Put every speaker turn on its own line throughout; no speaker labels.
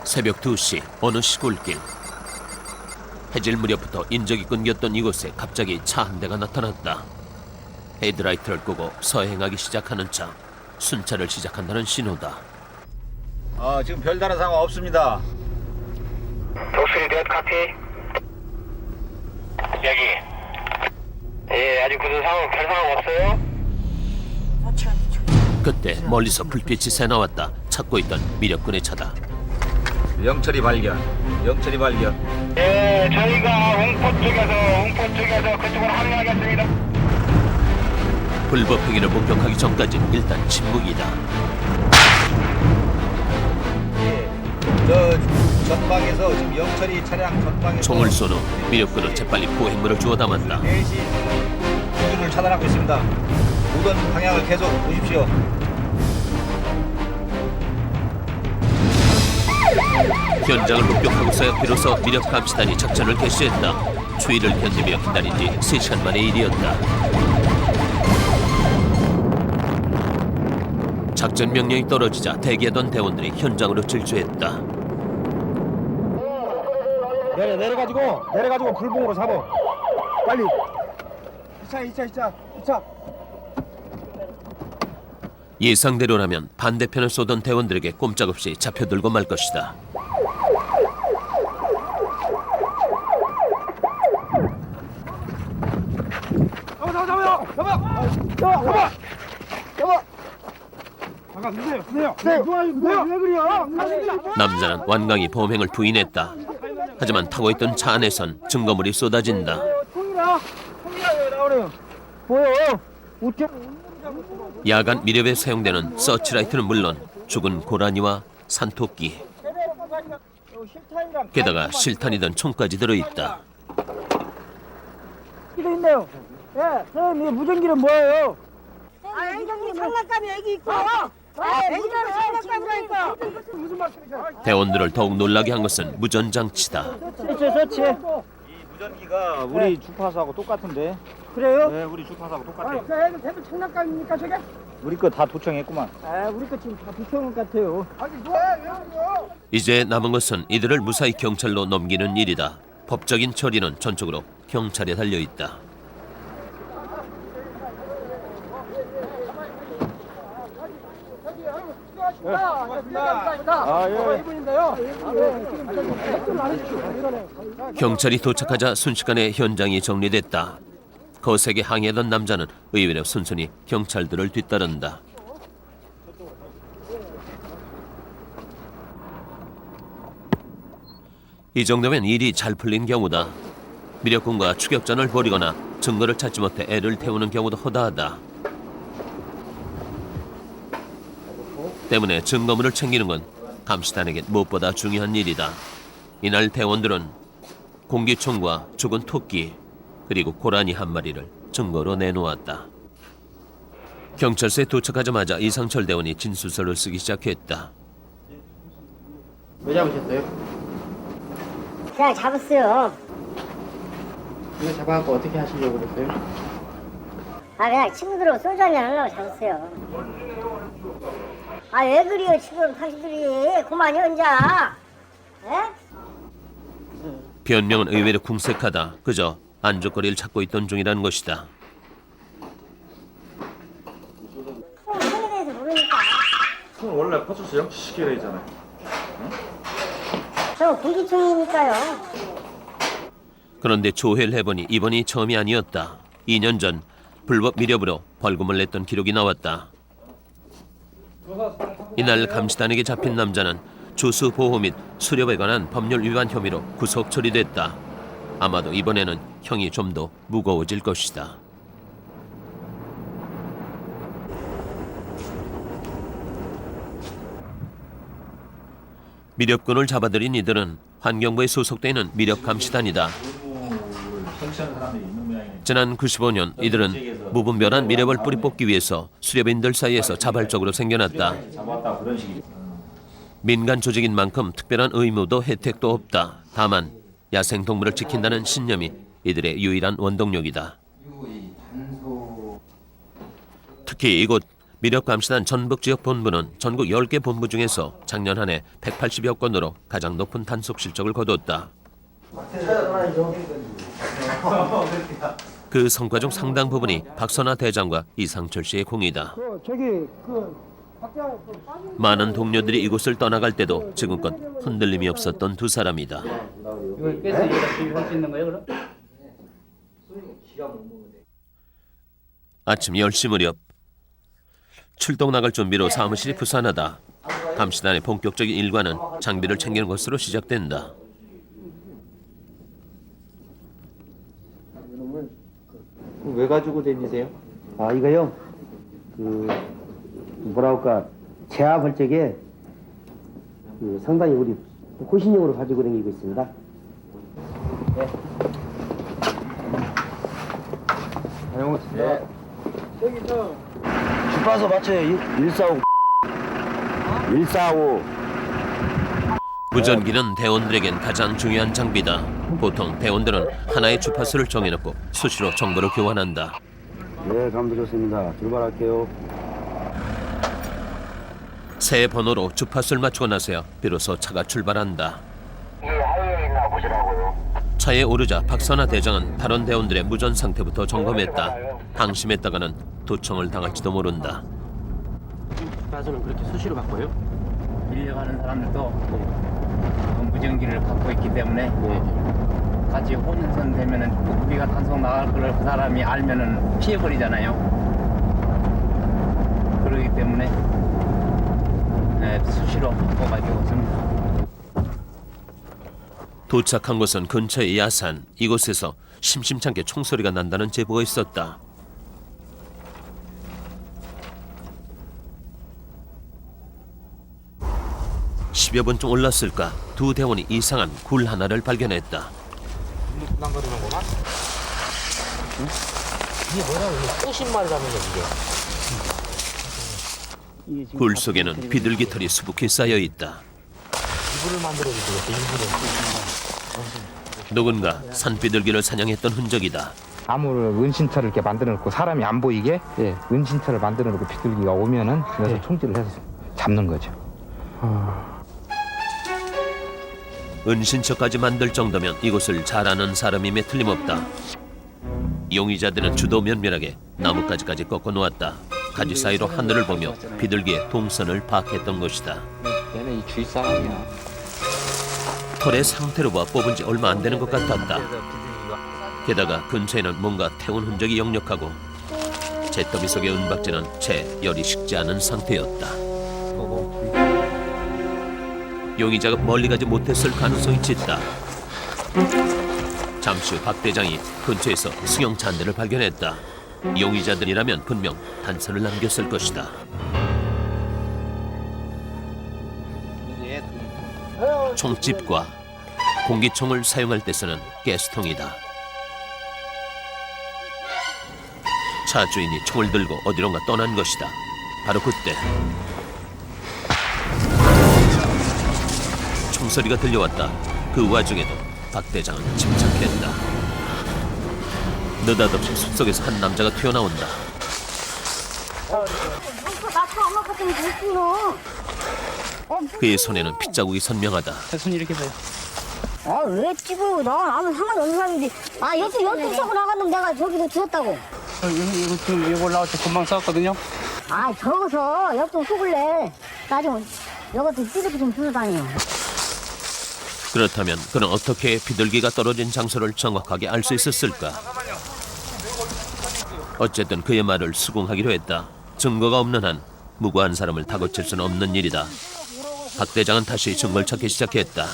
새벽 2시 어느 시골길. 해질 무렵부터 인적이 끊겼던 이곳에 갑자기 차 한 대가 나타났다. 헤드라이트를 끄고 서행하기 시작하는 차. 순찰을 시작한다는 신호다.
지금 별다른 상황 없습니다.
독수리 넷 카피. 여기. 예, 아직 무슨 상황, 별 상황 없어요?
그때 멀리서 불빛이 새 나왔다. 찾고 있던 미력군의 차다.
영철이 발견.
예, 저희가 웅포 쪽에서 그쪽으로 합류하겠습니다.
불법 행위를 목격하기 전까지 일단 침묵이다.
저 전방에서 지금 영철이 차량 전방에서
총을 쏜 후 미력군은 재빨리 포획물을 주워 담았다.
4시 기준을 차단하고 있습니다. 오던 방향을 계속 보십시오.
현장을 목격하고서야 비로소 미력 감시단이 작전을 개시했다. 추위를 견디며 기다린 지 3시간 만의 일이었다. 작전 명령이 떨어지자 대기하던 대원들이 현장으로 질주했다.
내려가지고 불봉으로 잡아. 빨리. 2차.
예상대로라면 반대편을 쏘던 대원들에게 꼼짝없이 잡혀들고 말 것이다. 남자는 완강히 범행을 부인했다. 하지만 타고 있던 차 안에선 증거물이 쏟아진다.
통이라 왜 나오래요? 보여.
야간 미렵에 사용되는 서치라이트는 물론 죽은 고라니와 산토끼, 게다가 실탄이던 총까지 들어있다.
기도 있네요. 예, 선생님, 이 무전기는 뭐예요?
애기장님 장난감이 애기 있고 애기들은 장난감이라니까
무슨 말씀이세요?
대원들을 더욱 놀라게 한 것은 무전장치다.
서치.
이 무전기가 우리 주파수하고 똑같은데.
그래요?
네, 우리 주파수하고 똑같아요.
그 애들 대부 장난감입니까, 저게?
우리 거 다 도청했구만.
우리 거 지금 다 비켜온 것 같아요.
이제 남은 것은 이들을 무사히 경찰로 넘기는 일이다. 법적인 처리는 전적으로 경찰에 달려있다. 경찰이 도착하자 순식간에 현장이 정리됐다. 거세게 항의하던 남자는 의외로 순순히 경찰들을 뒤따른다. 이 정도면 일이 잘 풀린 경우다. 미력군과 추격전을 벌이거나 증거를 찾지 못해 애를 태우는 경우도 허다하다. 때문에 증거물을 챙기는 건 감시단에겐 무엇보다 중요한 일이다. 이날 대원들은 공기총과 죽은 토끼 그리고 고라니 한 마리를 증거로 내놓았다. 경찰서에 도착하자마자 이상철 대원이 진술서를 쓰기 시작했다.
왜 잡으셨어요?
그냥 잡았어요.
이거 잡아갖고 어떻게 하시려고 그랬어요?
그냥 친구들하고 소주 한잔 하려고 잡았어요. 왜 그래요 지금 당신들이 그만이 혼자
변명은 의외로 궁색하다. 그저 안주거리를 찾고 있던 중이라는 것이다.
손에 대해서 모르니까
손 원래 파출소 영치시켜야 되잖아요.
저 공기총이니까요.
그런데 조회를 해보니 이번이 처음이 아니었다. 2년 전 불법 미렵으로 벌금을 냈던 기록이 나왔다. 이날 감시단에게 잡힌 남자는 주수 보호 및 수렵에 관한 법률 위반 혐의로 구속 처리됐다. 아마도 이번에는 형이 좀 더 무거워질 것이다. 미렵군을 잡아들인 이들은 환경부에 소속돼 있는 미렵감시단이다. 지난 95년 이들은 무분별한 미렵을 뿌리 뽑기 위해서 수렵인들 사이에서 자발적으로 생겨났다. 민간 조직인 만큼 특별한 의무도 혜택도 없다. 다만 야생동물을 지킨다는 신념이 이들의 유일한 원동력이다. 특히 이곳 미력감시단 전북지역 본부는 전국 10개 본부 중에서 작년 한 해 180여 건으로 가장 높은 단속 실적을 거뒀다. 그 성과 중 상당 부분이 박선아 대장과 이상철 씨의 공이다. 많은 동료들이 이곳을 떠나갈 때도 지금껏 흔들림이 없었던 두 사람이다.
이걸 깨서 여기다 주입할 수 있는 거예요, 그럼?
아침 10시 무렵 출동 나갈 준비로 사무실이 부산하다. 감시단의 본격적인 일과는 장비를 챙기는 것으로 시작된다.
왜 가지고 다니세요?
아, 이거요? 뭐랄까, 제압할 적에 상당히 우리 호신용으로 가지고 다니고 있습니다.
네.
주파수 맞춰요. 145. 145.
무전기는 대원들에겐 가장 중요한 장비다. 보통 대원들은 하나의 주파수를 정해놓고 수시로 정보를 교환한다.
네, 감도 좋습니다. 출발할게요.
새 번호로 주파수를 맞추고 나서야 비로소 차가 출발한다.
이 하이웨이 있나 보시라고요.
차에 오르자 박선아 대장은 다른 대원들의 무전 상태부터 점검했다. 방심했다가는 도청을 당할지도 모른다.
주파수는 그렇게 수시로 바꿔요? 밀려가는 사람들도 무전기를 갖고 있기 때문에 같이 혼선선 되면은 우리가 단속 나갈 걸 그 사람이 알면은 피해버리잖아요. 그러기 때문에 수시로 바꿔가지고 있습니다.
도착한 곳은 근처의 야산. 이곳에서 심심찮게 총소리가 난다는 제보가 있었다. (10여 분쯤) 올랐을까 두 대원이 이상한 굴 하나를 발견했다. 굴 속에는 비둘기 털이 수북히 쌓여 있다. 누군가 산비둘기를 사냥했던 흔적이다.
나무를 은신처를 이렇게 만들어 놓고 사람이 안 보이게 은신처를 만들어 놓고 비둘기가 오면은 그래서 총질을 해서 잡는 거죠.
은신처까지 만들 정도면 이곳을 잘 아는 사람임에 틀림없다. 용의자들은 주도 면밀하게 나뭇가지까지 꺾어 놓았다. 가지 사이로 하늘을 보며 비둘기의 동선을 파악했던 것이다.
얘는 이 주위 사람이야.
털의 상태로 봐 뽑은 지 얼마 안 되는 것 같았다. 게다가 근처에는 뭔가 태운 흔적이 역력하고 잿더미 속의 은박지는 채 열이 식지 않은 상태였다. 용의자가 멀리 가지 못했을 가능성이 짙다. 잠시 후 박 대장이 근처에서 승용차 한 대를 발견했다. 용의자들이라면 분명 단서를 남겼을 것이다. 총집과 공기총을 사용할 때 쓰는 가스통이다. 차 주인이 총을 들고 어디론가 떠난 것이다. 바로 그때 총소리가 들려왔다. 그 와중에도 박 대장은 침착했다. 느닷없이 숲속에서 한 남자가 튀어나온다. 그의 손에는 핏자국이 선명하다.
손 이렇게 봐요.
아, 왜 찍어? 나 아무 상관이 없는 사람인데. 아, 옆에 차고 나갔는데 내가 저기로 주웠다고.
이거 지금 이거 올라올 때 금방 쌌거든요.
아, 저거서 옆좀 속을래. 나중에 이것도 찌르기 좀 주워 다녀.
그렇다면 그는 어떻게 비둘기가 떨어진 장소를 정확하게 알 수 있었을까? 어쨌든 그의 말을 수긍하기로 했다. 증거가 없는 한 무고한 사람을 다그칠 수는 없는 일이다. 박 대장은 다시 증거를 찾기 시작했다.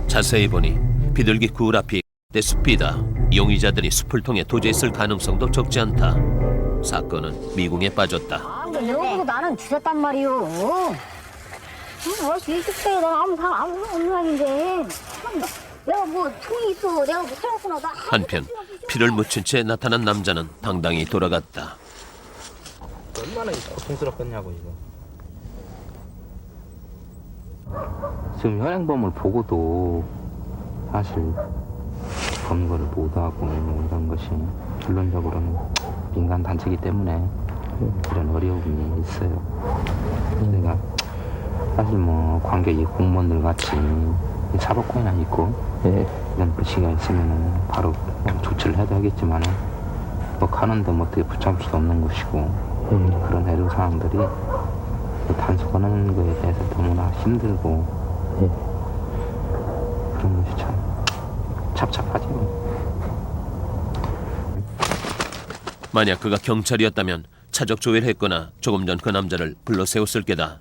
자세히 보니 비둘기 굴 앞이 숲이다. 용의자들이 숲을 통해 도주에 쓸 가능성도 적지 않다. 사건은 미궁에 빠졌다.
아, 근데 여기서 나는 주웠단 말이오. 벌써 20대에 내가 아무 없는 사람인데. 내가 뭐 총이 있어. 내가 못 찾았구나.
한편 피를 묻힌 채 나타난 남자는 당당히 돌아갔다.
얼마나 고통스럽겠냐고 이거.
지금 현행범을 보고도 사실 검거를 못하고 이런 것이 결론적으로는 민간 단체이기 때문에 이런 어려움이 있어요. 그러니까 사실 뭐 관객이 공무원들 같이 사법권이나 있고 이런 불씨가 있으면 바로 조치를 해야 되겠지만 뭐 가는데 뭐 어떻게 붙잡을 수도 없는 것이고 그런 애로 사항들이 단속하는 거에 대해서 너무나 힘들고 그런 것이 참 답답하죠.
만약 그가 경찰이었다면 차적 조회를 했거나 조금 전 그 남자를 불러 세웠을 게다.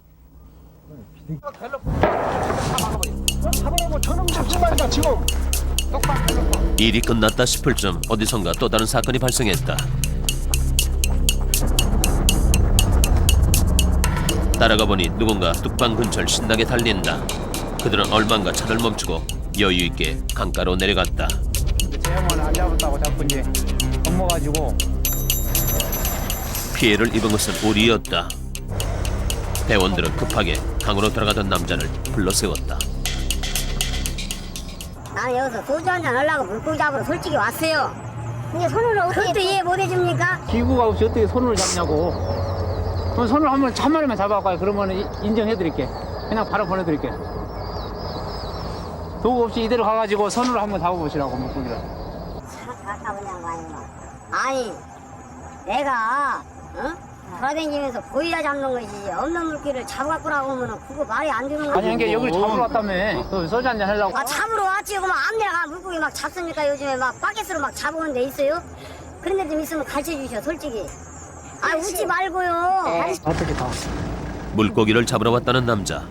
일이 끝났다 싶을 즈음 어디선가 또 다른 사건이 발생했다. 따라가 보니 누군가 뚝방 근처를 신나게 달린다. 그들은 얼만가 차를 멈추고 여유 있게 강가로 내려갔다.
제형을 안 잡았다고 자꾸 이제 겁먹어가지고
피해를 입은 것은 우리였다. 대원들은 급하게 강으로 들어가던 남자를 불러 세웠다.
나는 여기서 소주 한잔 하려고 물고기 잡으러 솔직히 왔어요. 근데 손으로 그것도 이해 못 해줍니까?
기구가 없이 어떻게 손을 잡냐고. 그럼 손을 한번 한 마리만 잡아갈까요? 그러면 인정해드릴게. 그냥 바로 보내드릴게. 도구 없이 이대로 가가지고 손으로 한번 잡아보시라고 물고기를.
참 가까운 양반이구만. 아니 내가 돌아다니면서 보이라 잡는 거지 없는 물기를 잡아갖고 나오면 그거 말이 안 되는 거지.
아니 이게 여기를 잡으러 왔다며. 그 소주 한잔 하려고.
아 잡으러 왔지. 그만 안 내가 물고기 막 잡습니까? 요즘에 막 바켓으로 막 잡아오는 데 있어요. 그런 데 좀 있으면 가르쳐 주셔 솔직히. 아 웃지 말고요.
어떻게 다.
물고기를 잡으러 왔다는 남자.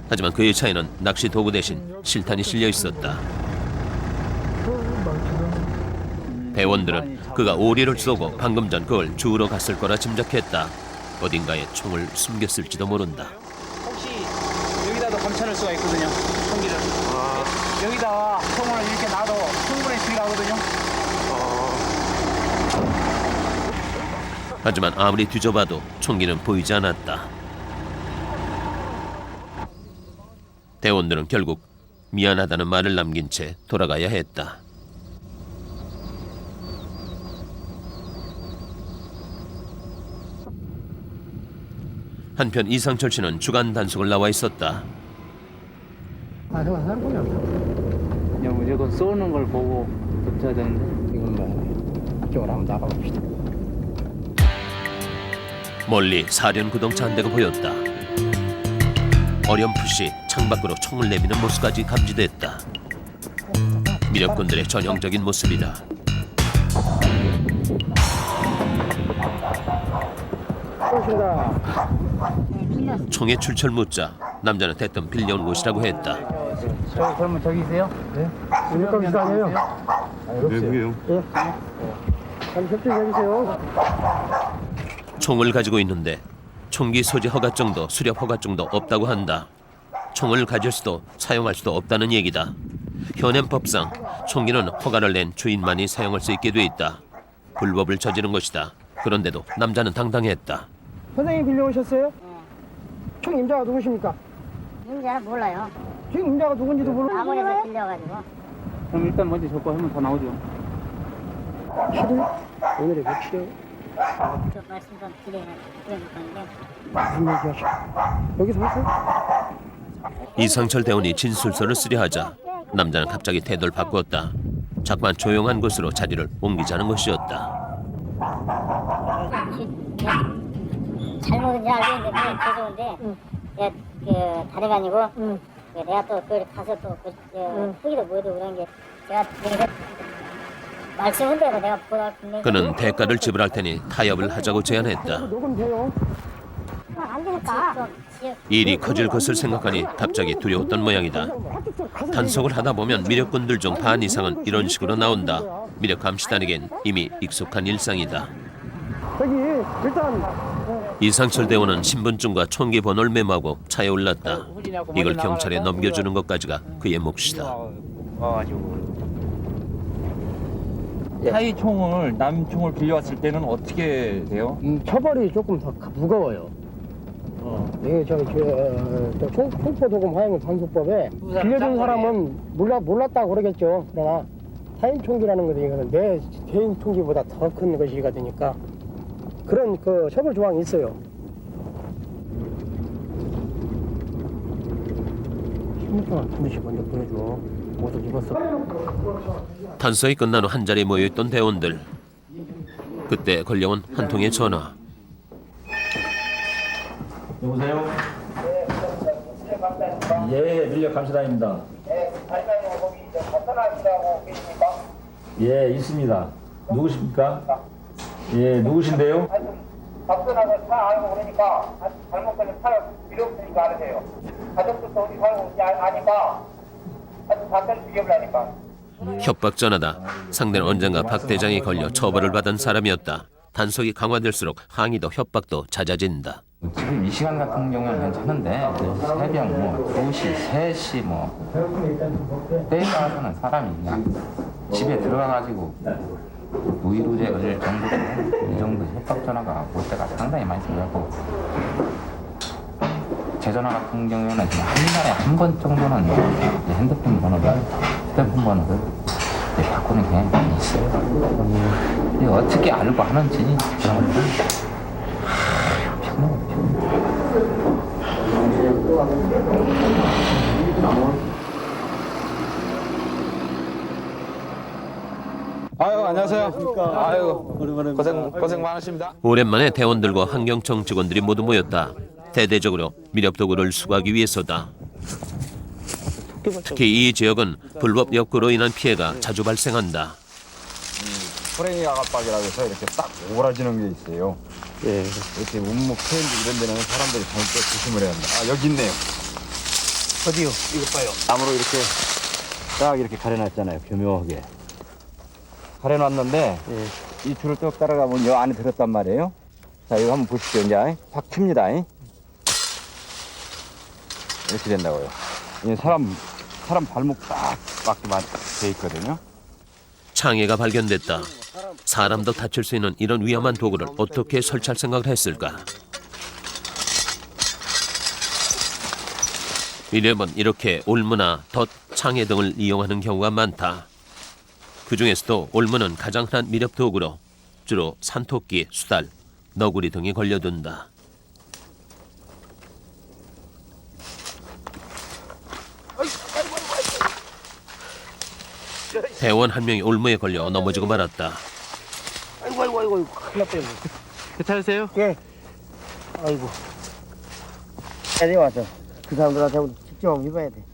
하지만 그의 차에는 낚시 도구 대신 실탄이 실려 있었다. 대원들은 그가 오리를 쏘고 방금 전 그걸 주우러 갔을 거라 짐작했다. 어딘가에 총을 숨겼을지도 모른다.
혹시 여기다도 감춰놓을 수가 있거든요. 총기를. 여기다가 총을 이렇게 놔도 충분히 수리하거든요.
하지만 아무리 뒤져봐도 총기는 보이지 않았다. 대원들은 결국 미안하다는 말을 남긴 채 돌아가야 했다. 한편 이상철 씨는 주간 단속을 나와 있었다.
그냥 무조건 쏘는 걸 보고 붙여야 되는데.
이건 뭐 이쪽으로 한번 나가봅시다.
멀리 사륜구동차 한 대가 보였다. 어렴풋이 창밖으로 총을 내미는 모습까지 감지됐다. 미력군들의 전형적인 모습이다. 총에 출처를 묻자 남자는 대뜸 빌려온 곳이라고 했다.
그러면 저기 있어요? 네.
이거 비싸 아니에요?
외국이에요.
잠시 협조해 주세요.
총을 가지고 있는데 총기 소지 허가증도 수렵 허가증도 없다고 한다. 총을 가질 수도 사용할 수도 없다는 얘기다. 현행법상 총기는 허가를 낸 주인만이 사용할 수 있게 돼 있다. 불법을 저지른 것이다. 그런데도 남자는 당당했다.
선생님 빌려오셨어요? 총 임자가 누구십니까?
임자는 몰라요.
지금 임자가 누군지도 모르고.
아무래도 빌려가지고.
그럼 일단 먼저 줬고 하면 더 나오죠.
오늘의 며칠에
저 말씀 좀 드려야 건데.
무슨 얘기하셔? 여기서 하세요?
이상철 대원이 진술서를 쓰려 하자 남자는 갑자기 태도를 바꾸었다. 자꾸만 조용한 곳으로 자리를 옮기자는 것이었다.
잘못인지 알고 있는데 죄송한데 내가 그 다름 아니고 내가 또 그걸 가서 또 크기도 뭐도 그런 게 내가 말씀은 대로 내가 보다
그는 대가를 지불할 테니 타협을 하자고 제안했다.
녹음돼요.
안 되니까
일이 커질 것을 생각하니 갑자기 두려웠던 모양이다. 단속을 하다 보면 미력군들 중 반 이상은 이런 식으로 나온다. 미력 감시단에겐 이미 익숙한 일상이다.
저기 일단
이상철 대원은 신분증과 총기 번호를 메모하고 차에 올랐다. 이걸 경찰에 넘겨주는 것까지가 그의 몫이다.
와가지고.
타이 총을 남 총을 빌려왔을 때는 어떻게 돼요?
처벌이 조금 더 무거워요. 이게 총포 도금 화형 단속법에 빌려준 사람은 몰랐다고 그러겠죠. 그러나 타인 총기라는 것은 이거는 내 개인 총기보다 더 큰 것이가 되니까 그런 그 처벌 조항이 있어요. 신분증을 반드시 먼저 보여줘. 옷을 입었어.
단서이 끝난 후 한자리에 모여있던 대원들. 그때 걸려온 한 통의 전화.
여보세요? 예, 밀려 감사단입니다. 예, 있습니다. 누구십니까? 예, 누구신데요?
답변하고 차 알고 그러니까 잘못 걸린 차를 필요 없으니까 알으세요. 가족들도 어디 살고 있지 아니까 답변 드려보라니까.
협박 전화다. 상대는 언젠가 박 대장이 걸려 처벌을 받은 사람이었다. 단속이 강화될수록 항의도 협박도 잦아진다.
지금 이 시간 같은 경우는 괜찮은데 새벽 뭐 2시, 3시 뭐 때에 따라서는 사람이 그냥 집에 들어가가지고 무이루제 걸릴 정도로 이 정도 협박 전화가 올 때가 상당히 많이 생겨고 제 전화 같은 경우에는 지금 한 달에 한 번 정도는 이제 휴대폰 번호를 바꾸는 경향이 많이 있어요. 이게 어떻게 알고 하는지 저는
아유 안녕하세요. 아유 고생 많으십니다.
오랜만에 대원들과 환경청 직원들이 모두 모였다. 대대적으로 미렵 도구를 수거하기 위해서다. 특히 이 지역은 불법 엽구로 인한 피해가 자주 발생한다.
호랭이 아가박이라고 해서 이렇게 딱 오그라지는 게 있어요.
예.
이렇게 운목 트렌드 이런 데는 사람들이 절대 조심을 해야 합니다. 아, 여기 있네요.
어디요? 이거 봐요. 나무로 이렇게 딱 이렇게 가려놨잖아요. 교묘하게.
가려놨는데 이 줄을 쭉 따라가면 이 안에 들었단 말이에요. 자, 이거 한번 보십시오. 이제 확 튑니다. 이렇게 된다고요. 이 사람 발목 딱 맞게 돼 있거든요.
창해가 발견됐다. 사람도 다칠 수 있는 이런 위험한 도구를 어떻게 설치할 생각을 했을까? 미렵은 이렇게 올무나 덫, 창해 등을 이용하는 경우가 많다. 그 중에서도 올무는 가장 흔한 미렵 도구로 주로 산토끼, 수달, 너구리 등이 걸려든다. 대원 한 명이 올무에 걸려 넘어지고 말았다.
아이고 큰일 났다.
괜찮으세요?
예. 아이고. 애들 와서 그 사람들한테 직접 한번 해봐야 돼.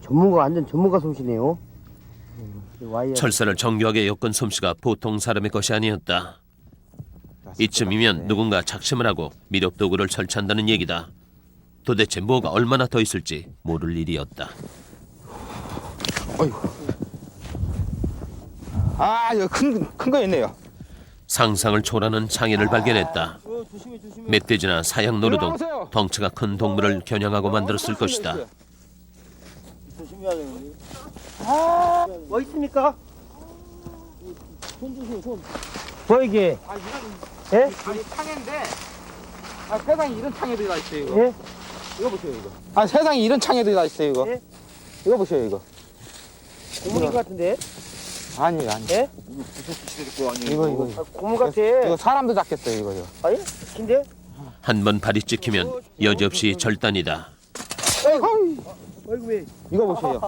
전문가 완전 전문가 솜씨네요.
철사를 정교하게 엮은 솜씨가 보통 사람의 것이 아니었다. 이쯤이면 누군가 작심을 하고 미렵 도구를 설치한다는 얘기다. 도대체 뭐가 얼마나 더 있을지 모를 일이었다.
아 이거 큰 거 있네요.
상상을 초월하는 창해를 발견했다. 멧돼지나 사양노루 등 덩치가 큰 동물을 겨냥하고 만들었을 것이다.
뭐 있습니까? 손 주세요, 손. 뭐 이게? 예?
창인데 세상에 이런 창에도 다 있어요 이거.
예?
이거 보세요 이거. 세상에 이런 창에도 다 있어요 이거.
예?
이거 보세요 이거.
고무인 것 같은데?
아니에요.
예?
이거.
고무 같아.
이거 사람도 잡겠어요 이거.
아니? 긴데?
한 번 발이 찍히면 여지없이 절단이다.
아이고 왜?
이거 보세요.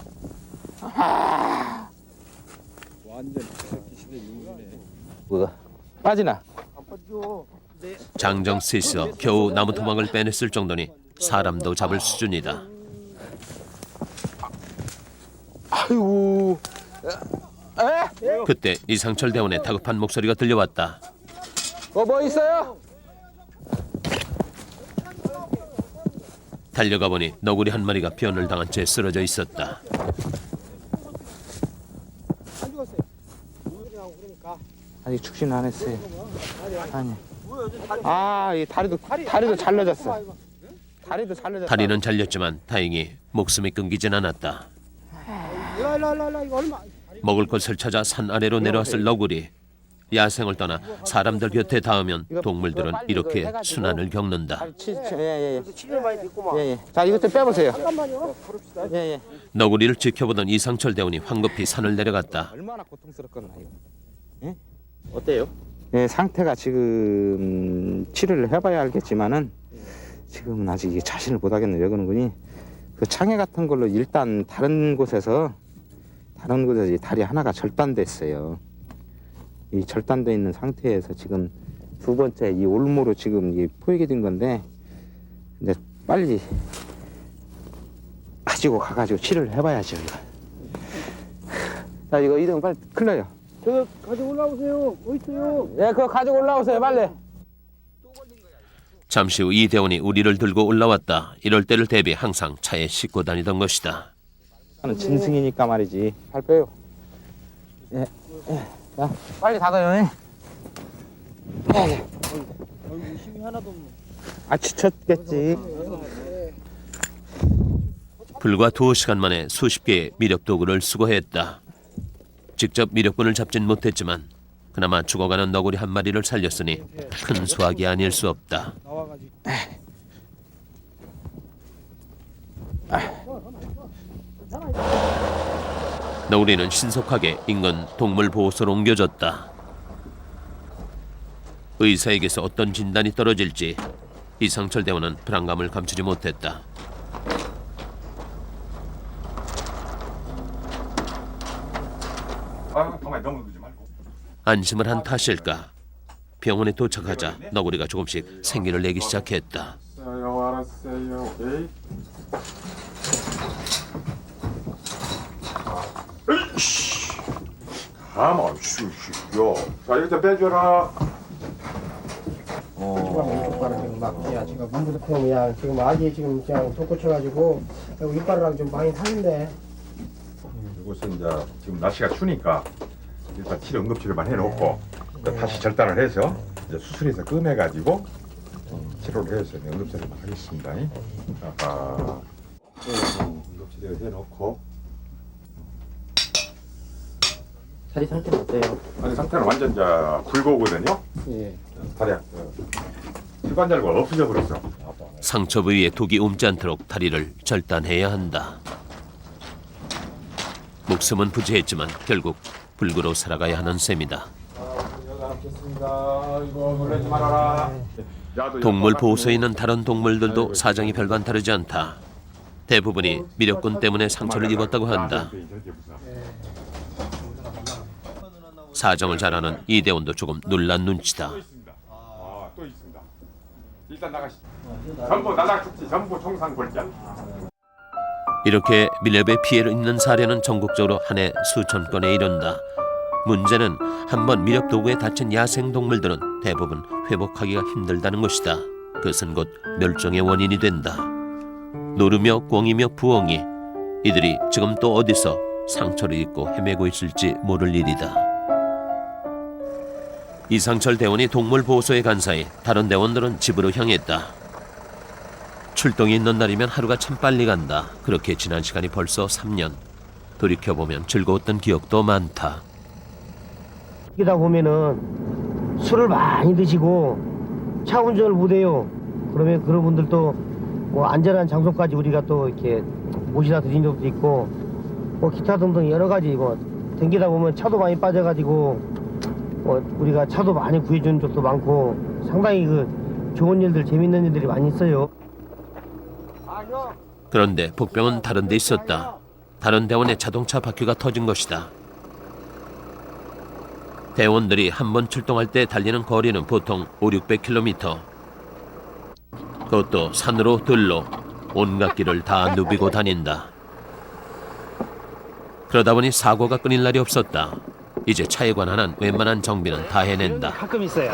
뭐가?
빠지나?
안 빠져.
장정 스에서 겨우 나무 토막을 빼냈을 정도니 사람도 잡을 수준이다.
아이고.
그때 이상철 대원의 다급한 목소리가 들려왔다.
뭐 있어요?
달려가 보니 너구리 한 마리가 변을 당한 채 쓰러져 있었다.
안 죽었어요.
아직 축신은 안 했어요. 아니. 이 다리도 잘려졌어. 다리도 잘려졌어.
다리는 잘렸지만 다행히 목숨이 끊기진 않았다.
일로 이거 얼마?
먹을 것을 찾아 산 아래로 내려왔을 너구리. 야생을 떠나 사람들 곁에 닿으면 동물들은 이렇게 순환을 겪는다.
치료 많이 됐구만.
자, 이것 좀 빼보세요.
잠깐만요.
너구리를 지켜보던 이상철 대원이 황급히 산을 내려갔다.
얼마나 고통스럽겠나 이거. 예?
어때요?
예, 상태가 지금 치료를 해봐야 알겠지만은 지금은 아직 이게 자신을 못하겠네요. 왜 그러는군이 그 창해 같은 걸로 일단 다른 곳에서 이 다리 하나가 절단됐어요. 이 절단돼 있는 상태에서 지금 두 번째 이 올무로 지금 이 포획이 된 건데 이제 빨리 가지고 가가지고 치료를 해봐야죠. 이거. 자, 이거 이등 빨리 큰일 나요.
저거 가지고 올라오세요. 어디 있어요?
예, 그거 가지고 올라오세요, 빨리.
잠시 후 이대원이 우리를 들고 올라왔다. 이럴 때를 대비 항상 차에 싣고 다니던 것이다.
나는 짐승이니까 말이지. 발 빼요. 예. 자, 빨리 닫아요.
힘이 하나도 없네.
아, 지쳤겠지.
불과 2시간 만에 수십 개의 미력 도구를 수거했다. 직접 미력분을 잡진 못했지만 그나마 죽어가는 너구리 한 마리를 살렸으니 큰 수확이 아닐 수 없다. 너구리는 신속하게 인근 동물보호소로 옮겨졌다. 의사에게서 어떤 진단이 떨어질지 이상철 대원은 불안감을 감추지 못했다.
가만히 넘어지지 말고.
안심을 한 탓일까? 병원에 도착하자 너구리가 조금씩 생기를 내기 시작했다.
알았어요. 오케이. 에이씨. 가만 쉬시오. 자, 이거 좀 빼줘라.
지금 문부터 그냥 지금 아기 지금 그냥 톡 꽂혀가지고 이빨이랑 좀 많이 타는데.
이것은 이제 지금 날씨가 추니까 일단 치료 응급치료만 해놓고 다시 절단을 해서 이제 수술해서 끄매가지고 치료를 해서 응급치료만 하겠습니다. 아까 응급치료 해놓고
다리 상태는 어때요?
아니 상태는 완전 이제 굴곡거든요.
예.
다리가 혈관절과 없어져 버렸어.
상처 부위에 독이 옮지 않도록 다리를 절단해야 한다. 목숨은 부재했지만 결국 불구로 살아가야 하는 셈이다.
이거 놀라지 말아라.
동물보호소에 있는 다른 동물들도 사정이 별반 다르지 않다. 대부분이 미력군 때문에 상처를 입었다고 한다. 사정을 잘 아는 이대원도 조금 놀란 눈치다.
또 있습니다. 일단 나가시죠. 전부 날라갔지. 전부 총상 골자.
이렇게 밀렵의 피해를 입는 사례는 전국적으로 한 해 수천 건에 이른다. 문제는 한번 밀렵 도구에 다친 야생 동물들은 대부분 회복하기가 힘들다는 것이다. 그것은 곧 멸종의 원인이 된다. 노르며 꿩이며 부엉이, 이들이 지금 또 어디서 상처를 입고 헤매고 있을지 모를 일이다. 이상철 대원이 동물보호소에 간 사이 다른 대원들은 집으로 향했다. 출동이 있는 날이면 하루가 참 빨리 간다. 그렇게 지난 시간이 벌써 3년. 돌이켜보면 즐거웠던 기억도 많다.
뛰다 보면은 술을 많이 드시고 차 운전을 못해요. 그러면 그런 분들도 뭐 안전한 장소까지 우리가 또 이렇게 모시다 드린 적도 있고 뭐 기타 등등 여러 가지 뭐 댕기다 보면 차도 많이 빠져가지고 뭐 우리가 차도 많이 구해주는 적도 많고 상당히 그 좋은 일들 재밌는 일들이 많이 있어요.
그런데 복병은 다른 데 있었다. 다른 대원의 자동차 바퀴가 터진 것이다. 대원들이 한 번 출동할 때 달리는 거리는 보통 500-600km. 그것도 산으로 들로 온갖 길을 다 누비고 다닌다. 그러다 보니 사고가 끊일 날이 없었다. 이제 차에 관한 웬만한 정비는 다 해낸다.
가끔 있어요.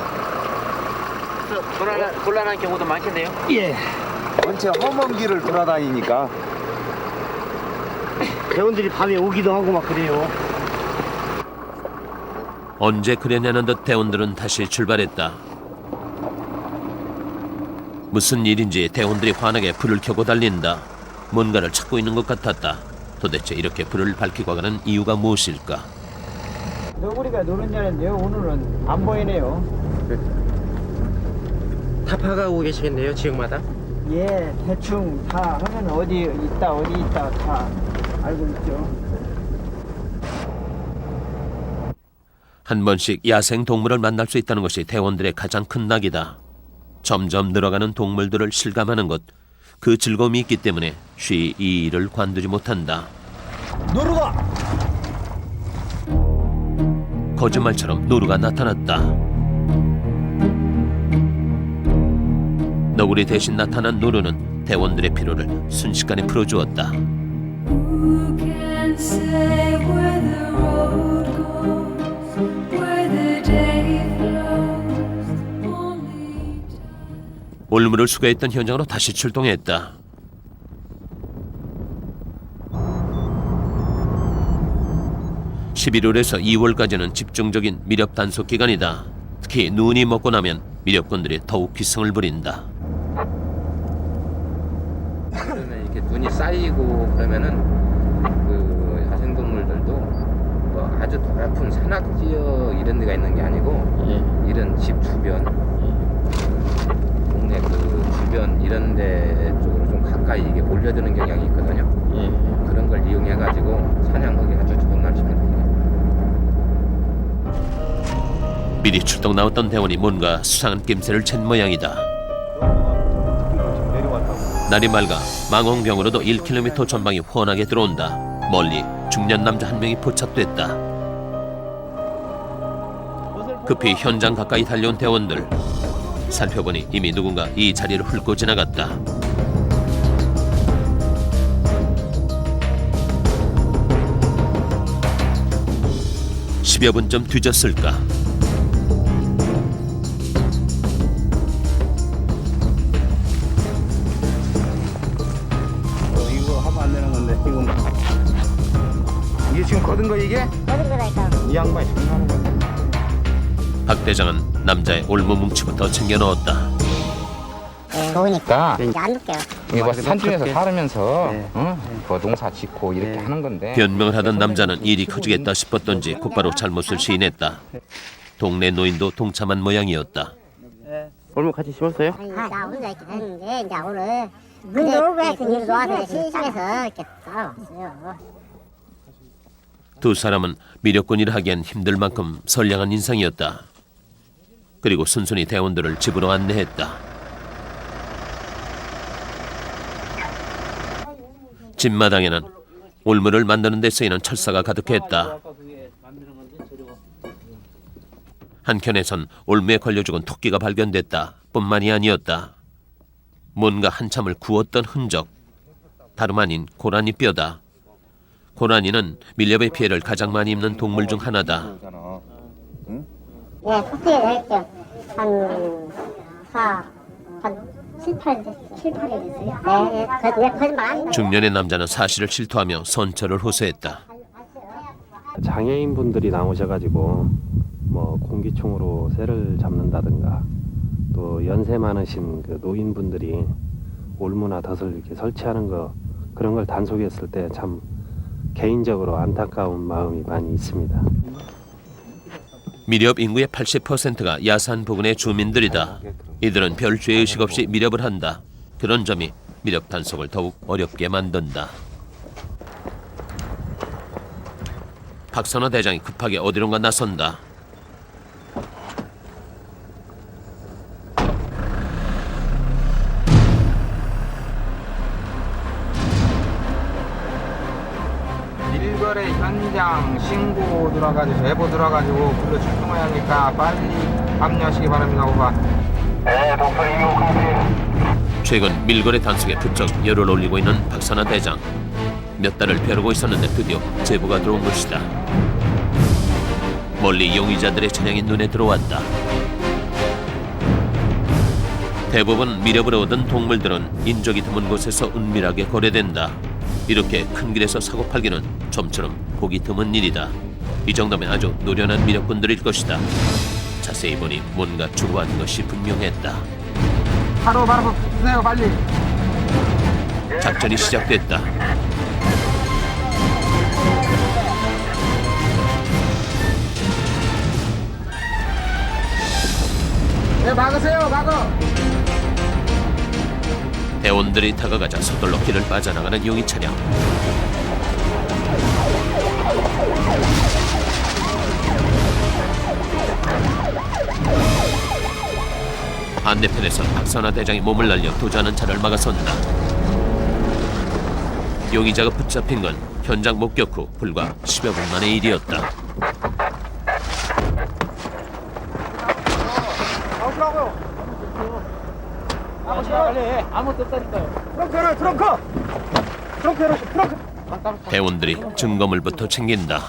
곤란한 경우도 많겠네요.
예.
전체 험한 길을 돌아다니니까
대원들이 밤에 오기도 하고 막 그래요.
언제 그래내는 듯 대원들은 다시 출발했다. 무슨 일인지 대원들이 환하게 불을 켜고 달린다. 뭔가를 찾고 있는 것 같았다. 도대체 이렇게 불을 밝히고 가는 이유가 무엇일까?
너구리가 노른자인데요. 오늘은 안 보이네요.
다 파가고 계시겠네요, 지역마다?
예, 대충 다 하면 어디 있다 다 알고 있죠.
한 번씩 야생 동물을 만날 수 있다는 것이 대원들의 가장 큰 낙이다. 점점 늘어가는 동물들을 실감하는 것, 그 즐거움이 있기 때문에 쉬 이 일을 관두지 못한다.
노루가!
거짓말처럼 노루가 나타났다. 너구리 대신 나타난 노루는 대원들의 피로를 순식간에 풀어주었다.
Who can say where the road goes, where the day flows, only time.
올무를 수거했던 현장으로 다시 출동했다. (11월에서 2월까지는) 집중적인 미렵 단속 기간이다. 특히 눈이 먹고 나면 미렵꾼들이 더욱 기승을 부린다.
그러면 이렇게 눈이 쌓이고 그러면은 그 야생동물들도 뭐 아주 넓은 산악 지역 이런 데가 있는 게 아니고 이런 집 주변 동네 그 주변 이런 데 쪽으로 좀 가까이 이게 몰려드는 경향이 있거든요. 그런 걸 이용해 가지고 사냥하기 아주 좋은 날씨입니다.
미리 출동 나왔던 대원이 뭔가 수상한 낌새를 챈 모양이다. 날이 맑아 망원경으로도 1km 전방이 훤하게 들어온다. 멀리 중년 남자 한 명이 포착됐다. 급히 현장 가까이 달려온 대원들. 살펴보니 이미 누군가 이 자리를 훑고 지나갔다. (10여 분쯤) 뒤졌을까.
이거 하면 안 되는 건데 이게 지금 거둔 거 이게?
거둔 거라니까.
이 양반이 장난하는 거야.
박 대장은 남자의 올무 뭉치부터 챙겨 넣었다.
좋으니까 이제 안 넣을게요.
이거 산중에서 살으면서 그 농사 짓고 이렇게 하는 건데
변명을 하던 남자는 일이 커지겠다 싶었던지 곧바로 잘못을 시인했다. 동네 노인도 동참한 모양이었다.
올무 같이 심었어요?
나 혼자 있긴 했는데 이제 오늘 눈도 왜 그니로 와서 심심해서 이렇게 따라왔어요.
두 사람은 미렵꾼 일을 하기엔 힘들 만큼 선량한 인상이었다. 그리고 순순히 대원들을 집으로 안내했다. 집마당에는 올무를 만드는 데 쓰이는 철사가 가득했다. 한켠에선 올무에 걸려 죽은 토끼가 발견됐다. 뿐만이 아니었다. 뭔가 한참을 구웠던 흔적. 다름 아닌 고라니 뼈다. 고라니는 밀렵의 피해를 가장 많이 입는 동물 중 하나다.
예, 토끼에 될게요. 한 7, 8일 됐어요. 네, 거짓말 안 해요.
중년의 남자는 사실을 실토하며 선처를 호소했다.
장애인분들이 나오셔가지고 뭐 공기총으로 새를 잡는다든가 또 연세 많으신 그 노인분들이 올무나 덫을 이렇게 설치하는 거 그런 걸 단속했을 때 참 개인적으로 안타까운 마음이 많이 있습니다.
미렵 인구의 80%가 야산 부근의 주민들이다. 이들은 별 죄의식 없이 미렵을 한다. 그런 점이 미렵 단속을 더욱 어렵게 만든다. 박선호 대장이 급하게 어디론가 나선다.
일거래 현장 신고 들어가지고 제보 들어가지고 불러 출동해야 하니까 빨리 합류하시기 바랍니다. 오바.
네, 독서 이후
최근 밀거래 단속에 부쩍 열을 올리고 있는 박선호 대장. 몇 달을 벼르고 있었는데 드디어 제보가 들어온 것이다. 멀리 용의자들의 차량이 눈에 들어왔다. 대부분 미렵을 얻은 동물들은 인적이 드문 곳에서 은밀하게 거래된다. 이렇게 큰 길에서 사고 팔기는 좀처럼 보기 드문 일이다. 이 정도면 아주 노련한 미렵꾼들일 것이다. 자세히 보니 뭔가 주고한 것이 분명했다.
바로 붙으세요 빨리.
작전이 시작됐다.
네, 막으세요, 막어.
대원들이 다가가자 서둘러 길을 빠져나가는 용의 차량. 반대편에서 박선화 대장이 몸을 날려 도주하는 차를 막아선다. 용의자가 붙잡힌 건 현장 목격 후 불과 10여 분 만의 일이었다.
나오시라고요. 빨리. 아무것도 없다니까요. 트렁크 열어, 트렁크. 트렁크 열어, 트렁크.
대원들이 증거물부터 챙긴다.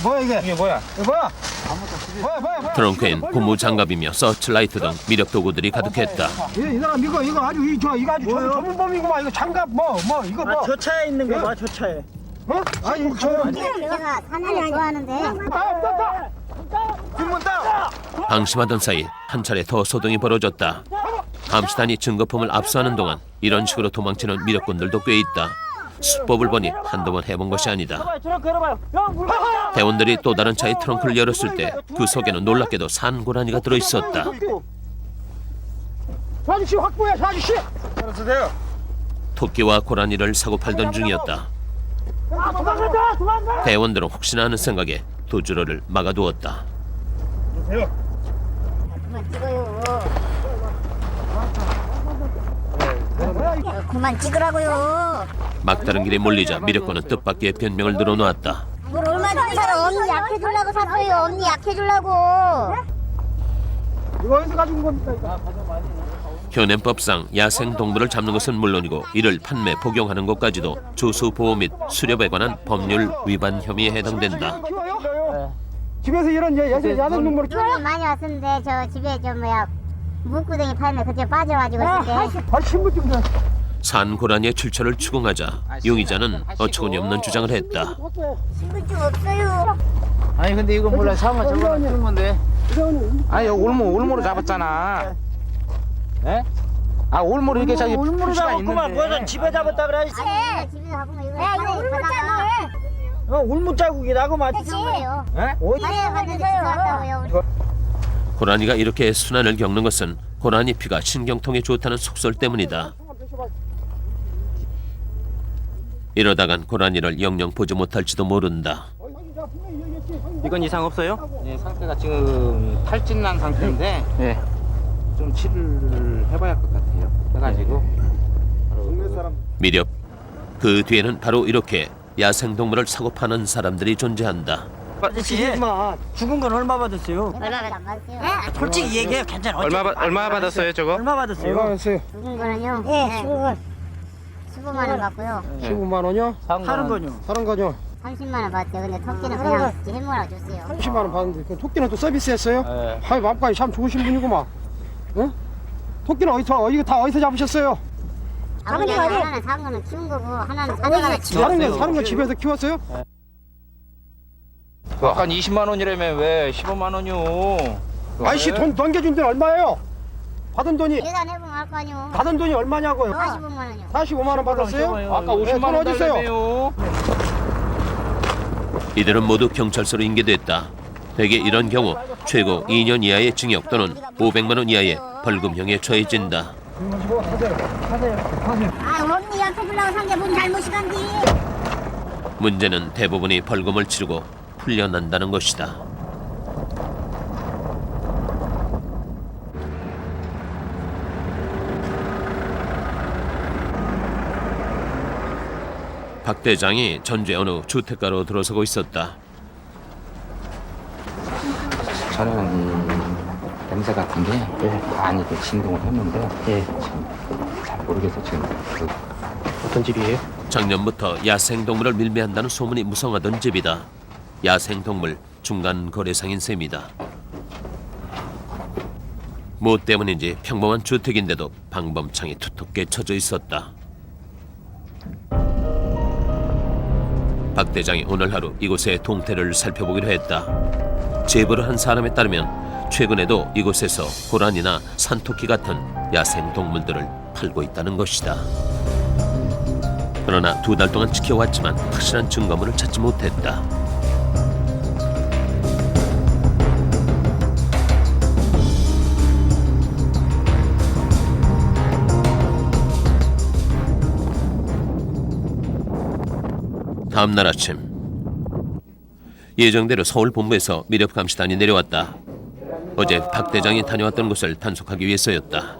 뭐야 이게? 이게 뭐야? 이게 뭐야? 뭐야?
트렁크엔 고무 장갑이며 서치라이트 등 미력 도구들이 가득했다.
이 사람 이거 아주 이거 아주 전문범이구만. 이거 장갑 뭐 이거 뭐.
저 차에 있는 거 봐, 저 차에.
어? 아니
내가 사냥을 좋아하는데.
뒷문 따.
방심하던 사이 한 차례 더 소동이 벌어졌다. 감시단이 증거품을 압수하는 동안 이런 식으로 도망치는 미력꾼들도 꽤 있다. 수법을 보니 한두 번 해본 것이 아니다.
트렁크 열어봐요.
대원들이 또 다른 차의 트렁크를 열었을 때 그 속에는 놀랍게도 산고라니가 들어있었다.
아저씨 확보해, 아저씨. 알았어요.
토끼와 고라니를 사고 팔던 중이었다.
도망간다.
대원들은 혹시나 하는 생각에 도주로를 막아두었다.
그만 찍어요. 그만 찍으라고요.
막다른 길에 몰리자 미력꾼은 뜻밖의 변명을 늘어놓았다.
뭘 얼마 전에 언니 약해주려고 샀어요. 언니 약해주려고.
이거 어디서 가지고 온 겁니까 이거?
현행법상 야생동물을 잡는 것은 물론이고 이를 판매, 복용하는 것까지도 조수보호 및 수렵에 관한 법률 위반 혐의에 해당된다.
키워요? 집에서 이런 야생동물을
좀 많이 왔었는데 저 집에 저 물구덩이 파는데 그때 빠져가지고 있을 때.
신분 좀 줘.
산고라니의 출처를 추궁하자 용의자는 어처구니 없는 주장을 했다.
신분증 없어요.
아니 근데 이거 몰라 상어 저거 푸는 건데.
아니 올모로 잡았잖아. 예? 아 올모로 이렇게 자기
울무로
표시가
잡았구만.
있는데.
뭐야, 집에 잡았다 그래.
집에서 갖고 이거 울무자고.
울무 자국이라고만.
그치예요.
어디
아니 갔는데 왔다고요.
고라니가 이렇게 순환을 겪는 것은 고라니 피가 신경통에 좋다는 속설 때문이다. 이러다간 고라니를 영영 보지 못할지도 모른다.
이건 이상 없어요?
예, 상태가 지금 탈진난 상태인데
예.
좀 치료를 해봐야 할 것 같아요. 해가지고
미력. 그 뒤에는 바로 이렇게 야생동물을 사고 파는 사람들이 존재한다.
아저씨, 죽은 건 얼마 받았어요?
얼마 안 받았어요?
솔직히 얘기해, 괜찮아.
얼마 받았어요 저거?
얼마 받았어요?
알았어요.
죽은 거는요? 예, 죽은 거 15만 원 받고요.
15만 원이요?
하는 거요?
다른 거죠?
30만 원 받았어요. 근데 토끼는 그냥 해물어 줬어요.
30만 원 받는데 그 토끼는 또 서비스했어요? 하이 마음까지 참 좋으신 분이구만. 응? 토끼는 이거 다 어디서 잡으셨어요?
아버지 하나는 사은 거는 키운 거고 하나는
사는 거 집에서 키웠어요?
아까 20만 원이라면 왜 15만 원이요?
아이씨 돈 넘겨준 데 얼마예요? 받은 돈이
계산해보면 알 거 아니요.
받은 돈이 얼마냐고요?
45만 원이요.
45만 원 받았어요?
아까 50만 원
어디 있어요?
달라며요.
이들은 모두 경찰서로 인계됐다. 대개 이런 경우 최고 2년 이하의 징역 또는 500만 원 이하의 벌금형에 처해진다.
아, 언니 약해주려고 산 게 뭔 잘못이간디.
문제는 대부분이 벌금을 치르고 풀려난다는 것이다. 박 대장이 전주의 어느 주택가로 들어서고 있었다.
저는 냄새 같은 게 많이 진동을 했는데 지금 잘 모르겠어요. 지금
어떤 집이에요?
작년부터 야생동물을 밀매한다는 소문이 무성하던 집이다. 야생동물 중간 거래상인 셈이다. 뭐 때문인지 평범한 주택인데도 방범창이 두텁게 쳐져 있었다. 박 대장이 오늘 하루 이곳의 동태를 살펴보기로 했다. 제보를 한 사람에 따르면 최근에도 이곳에서 고라니나 산토끼 같은 야생동물들을 팔고 있다는 것이다. 그러나 2달 동안 지켜왔지만 확실한 증거물을 찾지 못했다. 다음 날 아침 예정대로 서울 본부에서 미렵 감시단이 내려왔다. 어제 박 대장이 다녀왔던 곳을 단속하기 위해서였다.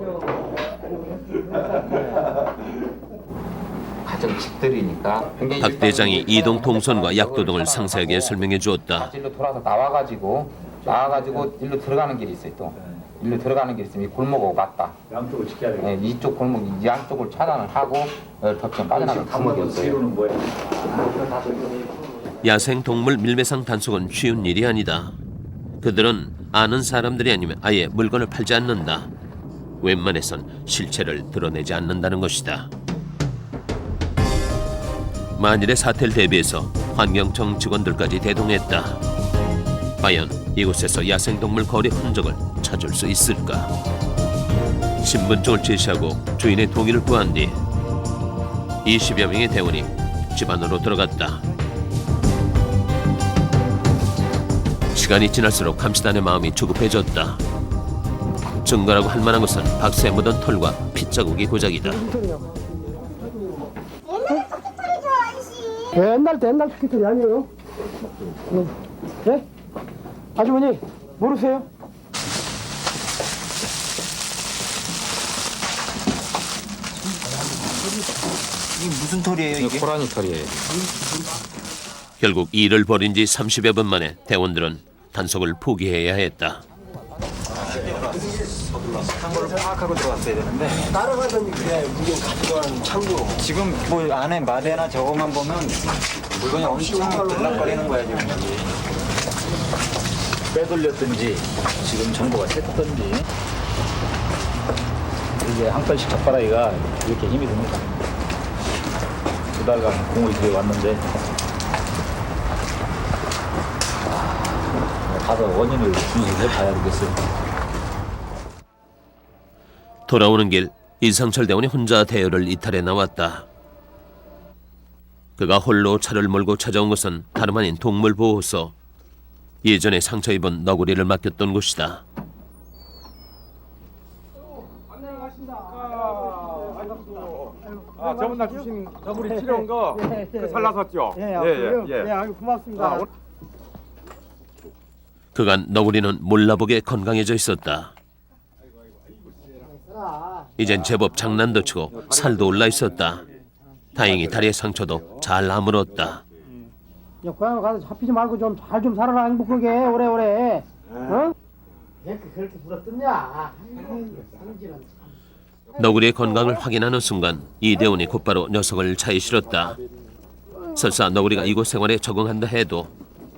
가정집들이니까
박 대장이 이동 통선과 약도 등을 상세하게 설명해 주었다.
일로 돌아서 나와가지고 일로 들어가는 길이 있어요. 또 일로 들어가는 길이 있으면 이 골목하고 맞다.
양쪽을 지켜야 되겠다.
네, 이쪽 골목 이 양쪽을 차단을 하고 덮쳐 빠져나가는 방법이 없어요.
야생 동물 밀매상 단속은 쉬운 일이 아니다. 그들은 아는 사람들이 아니면 아예 물건을 팔지 않는다. 웬만해선 실체를 드러내지 않는다는 것이다. 만일의 사태를 대비해서 환경청 직원들까지 대동했다. 과연 이곳에서 야생동물 거래 흔적을 찾을 수 있을까? 신분증을 제시하고 주인의 동의를 구한 뒤 20여 명의 대원이 집 안으로 들어갔다. 시간이 지날수록 감시단의 마음이 조급해졌다. 증거라고 할 만한 것은 박스에 묻은 털과 핏자국이 고작이다.
옛날 토끼털이 아니에요. 예? 아주머니 모르세요?
이게 무슨 털이에요 이게?
호랑이 털이에요.
결국 일을 벌인 지 30여 분 만에 대원들은 단속을 포기해야 했다.
창고를 파악하고 들어갔어야 되는데
따라가더니 그래 물건 가져가는 창고.
지금 뭐 안에 마대나 저거만 보면 물건이 엄청 들락거리는 거야 지금 여기. 빼돌렸든지 지금 정보가 샜든지 이게 한 건씩 잡바라기가 이렇게 힘이 듭니다. 두 달간 공을 들여왔는데 가서 원인을 분석해 봐야 되겠어요.
돌아오는 길 이상철 대원이 혼자 대열을 이탈해 나왔다. 그가 홀로 차를 몰고 찾아온 것은 다름 아닌 동물보호소. 예전에 상처 입은 너구리를 맡겼던 곳이다.
아, 저번 날 주신 너구리 치료한 거 그 잘나섰죠?
예, 아유 고맙습니다.
그간 너구리는 몰라보게 건강해져 있었다. 이젠 제법 장난도 치고 살도 올라 있었다. 다행히 다리의 상처도 잘 아물었다.
야 고향 가서 잡히지 말고 좀 잘 좀 살아라 행복하게 오래오래. 어? 왜 그렇게 불어뜯냐?
너구리의 건강을 확인하는 순간 이대원이 곧바로 녀석을 차에 실었다. 설사 너구리가 이곳 생활에 적응한다 해도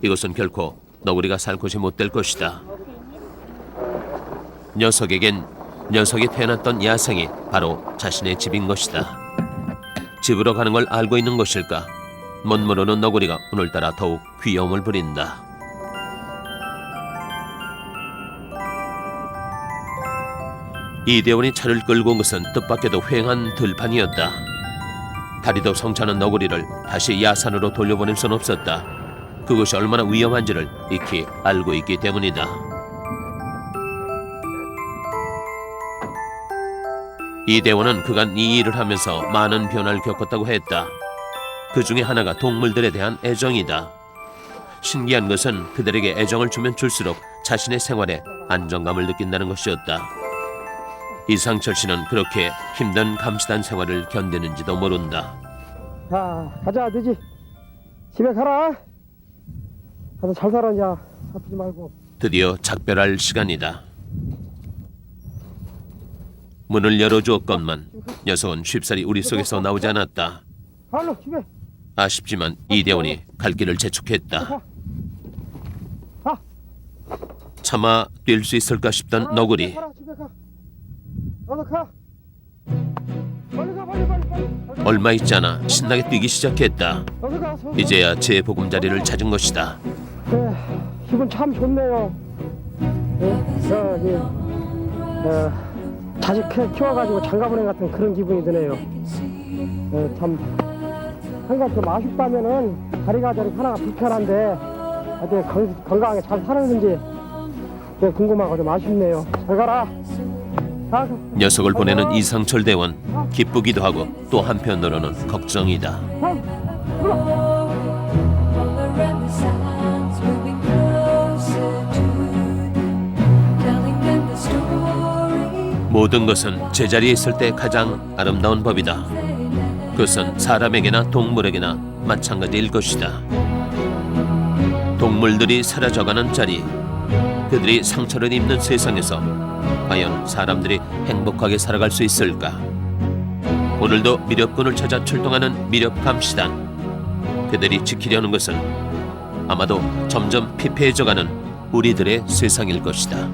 이곳은 결코 너구리가 살 곳이 못 될 것이다. 녀석에겐 녀석이 태어났던 야생이 바로 자신의 집인 것이다. 집으로 가는 걸 알고 있는 것일까? 못 모르는 너구리가 오늘따라 더욱 귀여움을 부린다. 이대원이 차를 끌고 온 것은 뜻밖에도 휑한 들판이었다. 다리도 성찮은 너구리를 다시 야산으로 돌려보낼 수는 없었다. 그것이 얼마나 위험한지를 익히 알고 있기 때문이다. 이대원은 그간 이 일을 하면서 많은 변화를 겪었다고 했다. 그 중에 하나가 동물들에 대한 애정이다. 신기한 것은 그들에게 애정을 주면 줄수록 자신의 생활에 안정감을 느낀다는 것이었다. 이상철 씨는 그렇게 힘든 감시단 생활을 견디는지도 모른다.
자 가자 늦지. 집에 가라. 가서 잘 살아 이제 아프지 말고.
드디어 작별할 시간이다. 문을 열어주었건만 녀석은 쉽사리 우리 속에서 나오지 않았다.
갈로 집에.
아쉽지만 이대원이 갈 길을 재촉했다. 차마 뛸 수 있을까 싶던 너구리.
가라 집에 가. 어서 가. 빨리 가 빨리.
얼마 있지 않아 신나게 뛰기 시작했다.
어서 가.
이제야 제 보금자리를 찾은 것이다.
기분 참 좋네요. 자식 키워가지고 장가보내 같은 그런 기분이 드네요. 참 한가 좀 아쉽다면은 다리가 저리 하나가 불편한데 어떻게 건강하게 잘 살았는지 궁금하고 좀 아쉽네요. 잘 가라.
녀석을 보내는 이상철 대원 기쁘기도 하고 또 한편으로는 걱정이다. 모든 것은 제자리에 있을 때 가장 아름다운 법이다. 그것은 사람에게나 동물에게나 마찬가지일 것이다. 동물들이 사라져가는 자리, 그들이 상처를 입는 세상에서 과연 사람들이 행복하게 살아갈 수 있을까? 오늘도 미렵군을 찾아 출동하는 미렵감시단. 그들이 지키려는 것은 아마도 점점 피폐해져가는 우리들의 세상일 것이다.